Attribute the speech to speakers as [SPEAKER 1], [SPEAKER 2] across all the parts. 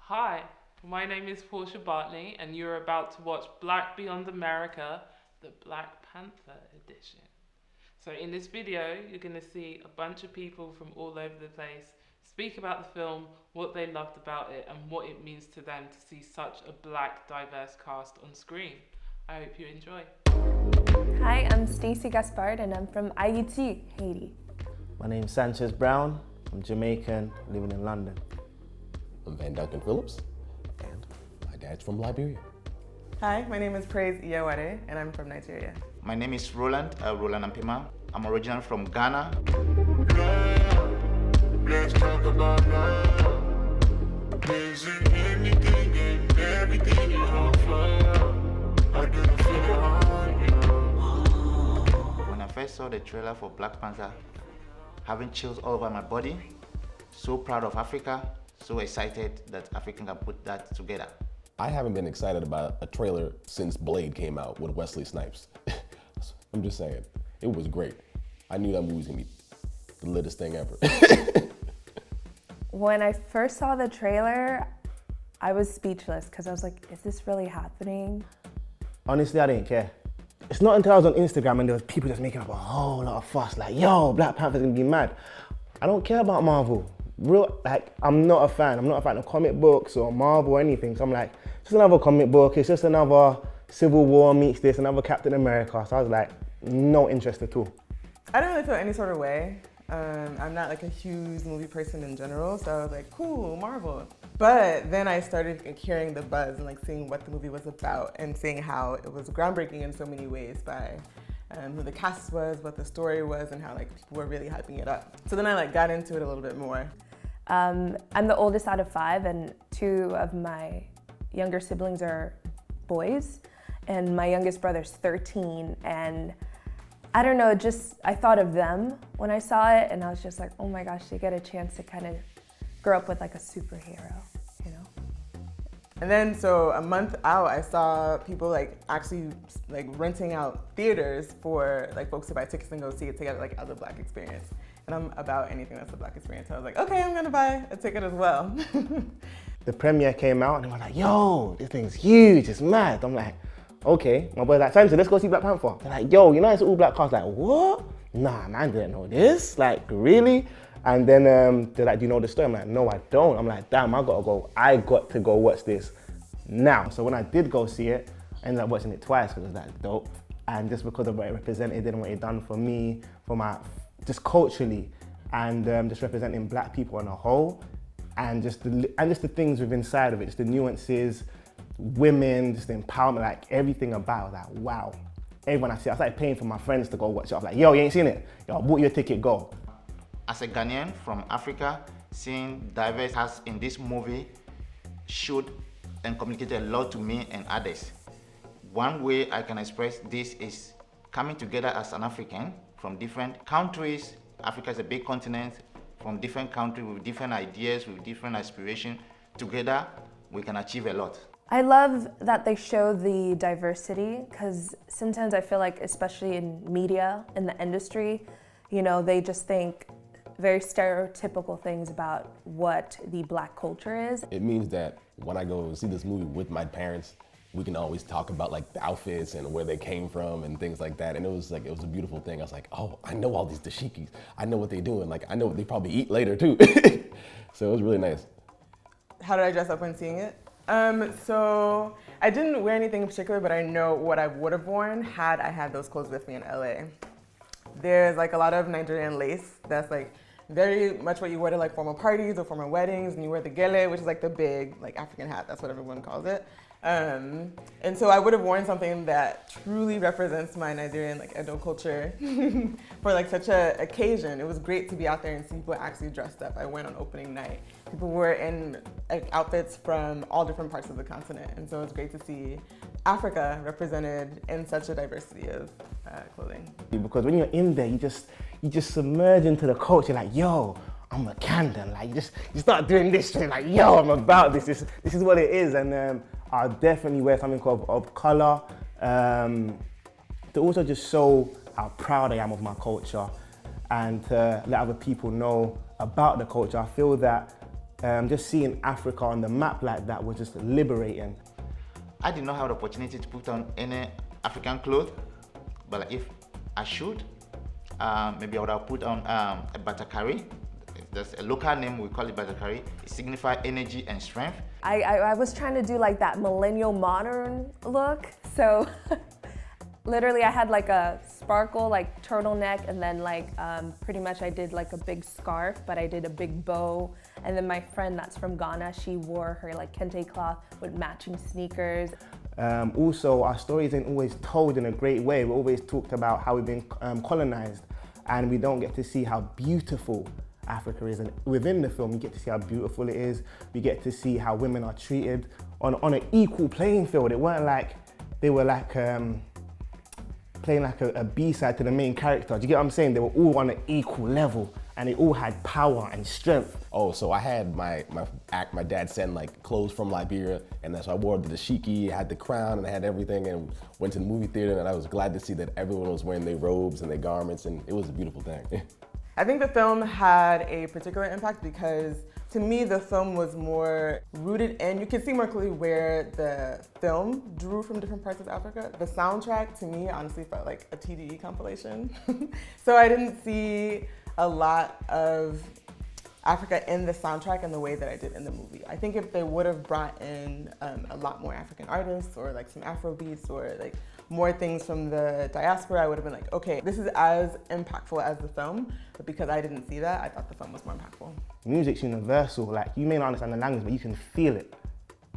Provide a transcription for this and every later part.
[SPEAKER 1] Hi, my name is Portia Bartley, and you're about to watch Black Beyond America, the Black Panther edition. So in this video, you're going to see a bunch of people from all over the place speak about the film, what they loved about it, and what it means to them to see such a black, diverse cast on screen. I hope you enjoy.
[SPEAKER 2] Hi, I'm Stacey Gaspard, and I'm from Haiti, Haiti.
[SPEAKER 3] My name's Sanchez Brown. I'm Jamaican, living in London.
[SPEAKER 4] I'm Van Duncan Phillips, and my dad's from Liberia.
[SPEAKER 5] Hi, my name is Praise Iyawade, and I'm from Nigeria.
[SPEAKER 6] My name is Roland Ampima. I'm originally from Ghana.
[SPEAKER 7] Let's talk about love. Is it anything and everything you offer? I didn't feel it on you.
[SPEAKER 6] When I first saw the trailer for Black Panther, having chills all over my body, so proud of Africa, so excited that Africa can put that together.
[SPEAKER 4] I haven't been excited about a trailer since Blade came out with Wesley Snipes. I'm just saying, it was great. I knew that movie was gonna be the littest thing ever.
[SPEAKER 2] When I first saw the trailer, I was speechless because I was like, is this really happening?
[SPEAKER 3] Honestly, I didn't care. It's not until I was on Instagram and there was people just making up a whole lot of fuss, like, yo, Black Panther's gonna be mad. I don't care about Marvel. I'm not a fan. I'm not a fan of comic books or Marvel or anything. So I'm like, just another comic book. It's just another Civil War meets this, another Captain America. So I was like, no interest at all.
[SPEAKER 5] I didn't really feel any sort of way. I'm not like a huge movie person in general, so I was like, cool, Marvel. But then I started hearing the buzz and like seeing what the movie was about and seeing how it was groundbreaking in so many ways by who the cast was, what the story was, and how like people were really hyping it up. So then I like got into it a little bit more.
[SPEAKER 2] I'm the oldest out of 5, and 2 of my younger siblings are boys, and my youngest brother's 13, and I don't know, I thought of them when I saw it, and I was just like, oh my gosh, they get a chance to kind of grow up with like a superhero, you know?
[SPEAKER 5] And then so a month out, I saw people like actually like renting out theaters for like folks to buy tickets and go see it together, like as a Black experience. And I'm about anything that's a Black experience. So I was like, okay, I'm gonna buy a ticket as well.
[SPEAKER 3] The premiere came out and they were like, yo, this thing's huge, it's mad. I'm like, okay. My boy's like, Sanchez, let's go see Black Panther. They're like, yo, you know it's all black cast. Like, what? Nah, man, didn't know this. Like, really? And then they're like, do you know the story? I'm like, no, I don't. I'm like, damn, I got to go watch this now. So when I did go see it, I ended up watching it twice because it was that dope. And just because of what it represented and what it done for me, just culturally, and just representing Black people on a whole, and just the things within inside of it, just the nuances, women, just the empowerment, like everything about that. Wow. Everyone I see, I started paying for my friends to go watch it. I was like, yo, you ain't seen it? Yo, I bought you a ticket, go.
[SPEAKER 6] As a Ghanaian from Africa, seeing diverse cast in this movie showed and communicated a lot to me and others. One way I can express this is coming together as an African from different countries. Africa is a big continent, from different countries with different ideas, with different aspirations. Together, we can achieve a lot.
[SPEAKER 2] I love that they show the diversity, because sometimes I feel like, especially in media, in the industry, you know, they just think very stereotypical things about what the Black culture is.
[SPEAKER 4] It means that when I go see this movie with my parents, we can always talk about like the outfits and where they came from and things like that. And it was a beautiful thing. I was like, oh, I know all these dashikis. I know what they're doing. Like, I know what they probably eat later too. So it was really nice.
[SPEAKER 5] How did I dress up when seeing it? So I didn't wear anything in particular, but I know what I would have worn had I had those clothes with me in LA. There's like a lot of Nigerian lace that's like very much what you wear to like formal parties or formal weddings, and you wear the gele, which is like the big like African hat, that's what everyone calls it. And so I would have worn something that truly represents my Nigerian like Edo culture for like such an occasion. It was great to be out there and see people actually dressed up. I went on opening night. People were in like, outfits from all different parts of the continent. And so it was great to see Africa represented in such a diversity of clothing. Because
[SPEAKER 3] when you're in there, you just submerge into the culture, like, yo, I'm a Camden. Like, you start doing this thing, like, yo, I'm about this. This is what it is. And I'll definitely wear something of color to also just show how proud I am of my culture and to let other people know about the culture. I feel that just seeing Africa on the map like that was just liberating.
[SPEAKER 6] I did not have the opportunity to put on any African clothes, but like, if I should, maybe I would have put on a batakari. There's a local name, we call it batakari. It signifies energy and strength.
[SPEAKER 2] I was trying to do like that millennial modern look, so literally I had like a sparkle like turtleneck, and then like pretty much I did like a big scarf, but I did a big bow. And then my friend that's from Ghana, she wore her like kente cloth with matching sneakers.
[SPEAKER 3] Also, our stories ain't always told in a great way. We always talked about how we've been colonized, and we don't get to see how beautiful Africa is. And within the film, you get to see how beautiful it is. We get to see how women are treated on an equal playing field. It weren't like they were like playing like a B-side to the main character. Do you get what I'm saying? They were all on an equal level, and they all had power and strength.
[SPEAKER 4] Oh, so I had my dad sent like clothes from Liberia, and so I wore the dashiki, had the crown, and I had everything, and went to the movie theater, and I was glad to see that everyone was wearing their robes and their garments, and it was a beautiful thing.
[SPEAKER 5] I think the film had a particular impact because to me the film was more rooted in, you can see more clearly where the film drew from different parts of Africa. The soundtrack to me honestly felt like a TDE compilation. So I didn't see a lot of Africa in the soundtrack in the way that I did in the movie. I think if they would have brought in a lot more African artists, or like some Afro beats, or like more things from the diaspora, I would have been like, okay, this is as impactful as the film, but because I didn't see that, I thought the film was more impactful.
[SPEAKER 3] Music's universal. Like, you may not understand the language, but you can feel it.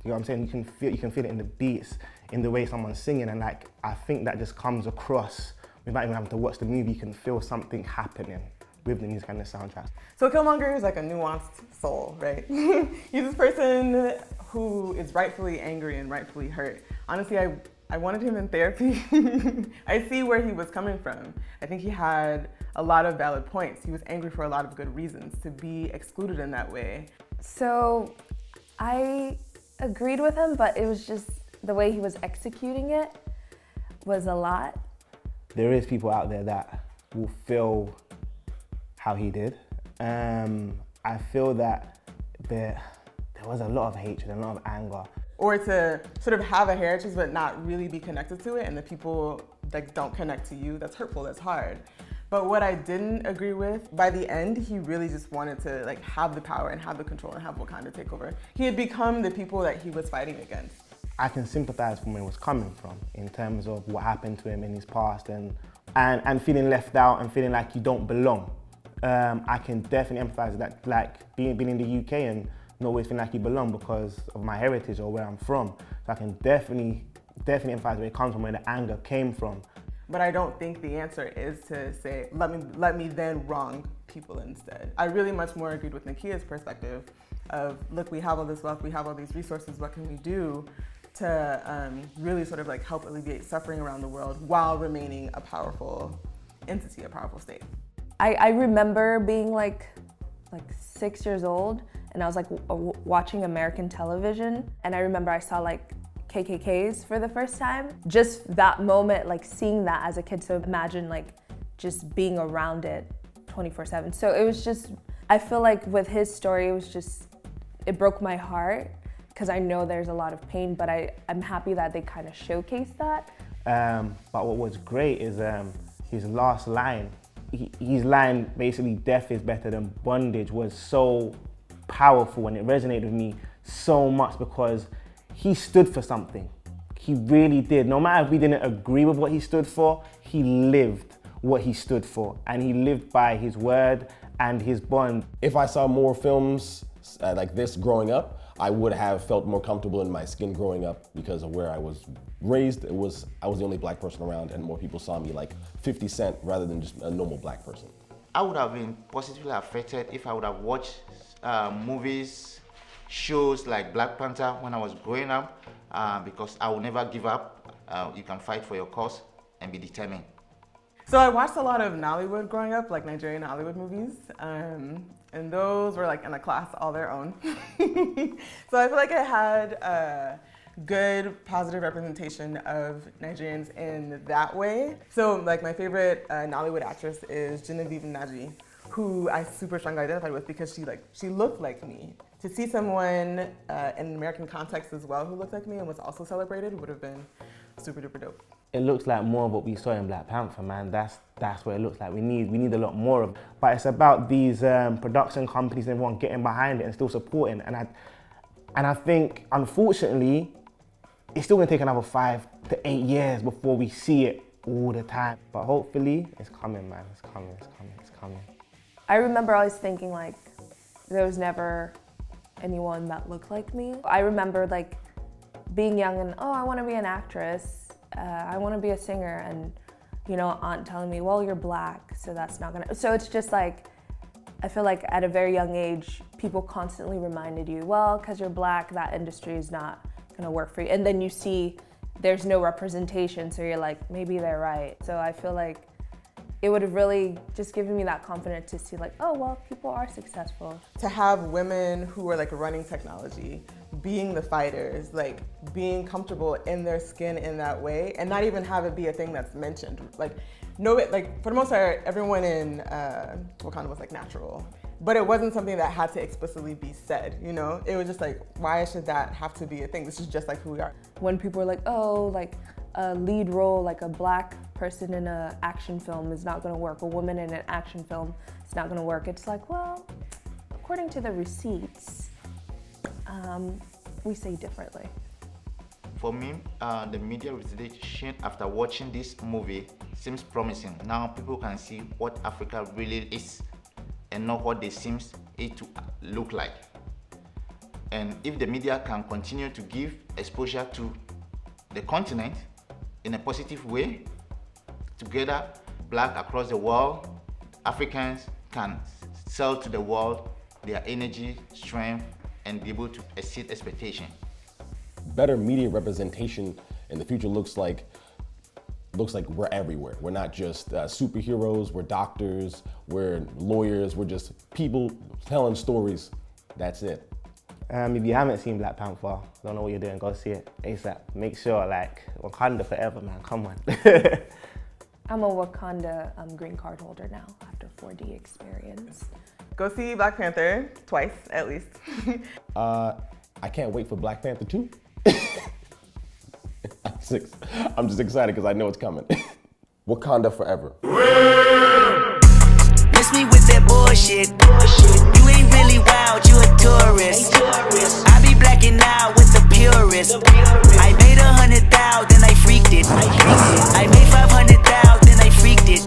[SPEAKER 3] You know what I'm saying? You can feel it in the beats, in the way someone's singing, and like, I think that just comes across without even having to watch the movie. You can feel something happening with the music and the soundtrack.
[SPEAKER 5] So Killmonger is like a nuanced soul, right? He's this person who is rightfully angry and rightfully hurt. Honestly, I wanted him in therapy. I see where he was coming from. I think he had a lot of valid points. He was angry for a lot of good reasons to be excluded in that way.
[SPEAKER 2] So I agreed with him, but it was just the way he was executing it was a lot.
[SPEAKER 3] There is people out there that will feel how he did. I feel that there was a lot of hatred and a lot of anger.
[SPEAKER 5] Or to sort of have a heritage but not really be connected to it, and the people like don't connect to you, that's hurtful, that's hard. But what I didn't agree with, by the end, he really just wanted to like have the power and have the control and have Wakanda take over. He had become the people that he was fighting against.
[SPEAKER 3] I can sympathize from where he was coming from in terms of what happened to him in his past, and feeling left out and feeling like you don't belong. I can definitely empathize that, like being in the UK and not always feeling like you belong because of my heritage or where I'm from. So I can definitely empathize where it comes from, where the anger came from.
[SPEAKER 5] But I don't think the answer is to say, let me then wrong people instead. I really much more agreed with Nakia's perspective of, look, we have all this wealth, we have all these resources, what can we do to really sort of like help alleviate suffering around the world while remaining a powerful entity, a powerful state.
[SPEAKER 2] I remember being like 6 years old, and I was like watching American television, and I remember I saw like KKKs for the first time. Just that moment, like seeing that as a kid, so imagine like just being around it 24/7. So it was just, I feel like with his story, it broke my heart, because I know there's a lot of pain, but I'm happy that they kind of showcased that.
[SPEAKER 3] But what was great is his last line. His line, basically, death is better than bondage, was so powerful, and it resonated with me so much because he stood for something. He really did. No matter if we didn't agree with what he stood for, he lived what he stood for, and he lived by his word and his bond.
[SPEAKER 4] If I saw more films like this growing up, I would have felt more comfortable in my skin growing up because of where I was raised. I was the only black person around, and more people saw me like 50 Cent rather than just a normal black person.
[SPEAKER 6] I would have been positively affected if I would have watched movies, shows like Black Panther when I was growing up, because I will never give up. You can fight for your cause and be determined.
[SPEAKER 5] So I watched a lot of Nollywood growing up, like Nigerian Hollywood movies, and those were like in a class all their own. So I feel like I had a good, positive representation of Nigerians in that way. So like my favorite Nollywood actress is Genevieve Nnaji, who I super strongly identified with because she looked like me. To see someone in an American context as well who looked like me and was also celebrated would have been super duper dope.
[SPEAKER 3] It looks like more of what we saw in Black Panther, man. That's what it looks like. We need a lot more of. But it's about these production companies and everyone getting behind it and still supporting. And I think, unfortunately, it's still gonna take another 5 to 8 years before we see it all the time. But hopefully, it's coming, man. It's coming, it's coming, it's coming.
[SPEAKER 2] I remember always thinking like, there was never anyone that looked like me. I remember like being young and, oh, I wanna be an actress. I wanna be a singer, and you know, aunt telling me, well, you're black, so that's not gonna, so it's just like, I feel like at a very young age, people constantly reminded you, well, because you're black, that industry is not gonna work for you. And then you see there's no representation, so you're like, maybe they're right. So I feel like it would have really just given me that confidence to see like, oh, well, people are successful.
[SPEAKER 5] To have women who are like running technology, being the fighters, like being comfortable in their skin in that way, and not even have it be a thing that's mentioned. Like, no, like for the most part, everyone in Wakanda was like natural, but it wasn't something that had to explicitly be said, you know? It was just like, why should that have to be a thing? This is just like who we are.
[SPEAKER 2] When people were like, oh, like a lead role, like a black person in an action film is not gonna work, a woman in an action film is not gonna work. It's like, well, according to the receipts, we say differently.
[SPEAKER 6] For me, the media representation after watching this movie seems promising. Now people can see what Africa really is and not what they seem it to look like. And if the media can continue to give exposure to the continent in a positive way, together, black across the world, Africans can sell to the world their energy, strength, and be able to exceed expectation.
[SPEAKER 4] Better media representation in the future looks like we're everywhere. We're not just superheroes, we're doctors, we're lawyers, we're just people telling stories. That's it.
[SPEAKER 3] If you haven't seen Black Panther, don't know what you're doing, go see it ASAP. Make sure, like, Wakanda forever, man, come on.
[SPEAKER 2] I'm a Wakanda green card holder now after 4D experience.
[SPEAKER 5] Go see Black Panther twice, at least.
[SPEAKER 4] I can't wait for Black Panther 2. I'm just excited because I know it's coming. Wakanda forever.
[SPEAKER 8] Miss me with that bullshit. You ain't really wild, you a tourist. I be blacking out with the purist. I made 100,000, I freaked it. I made 500,000, I freaked it.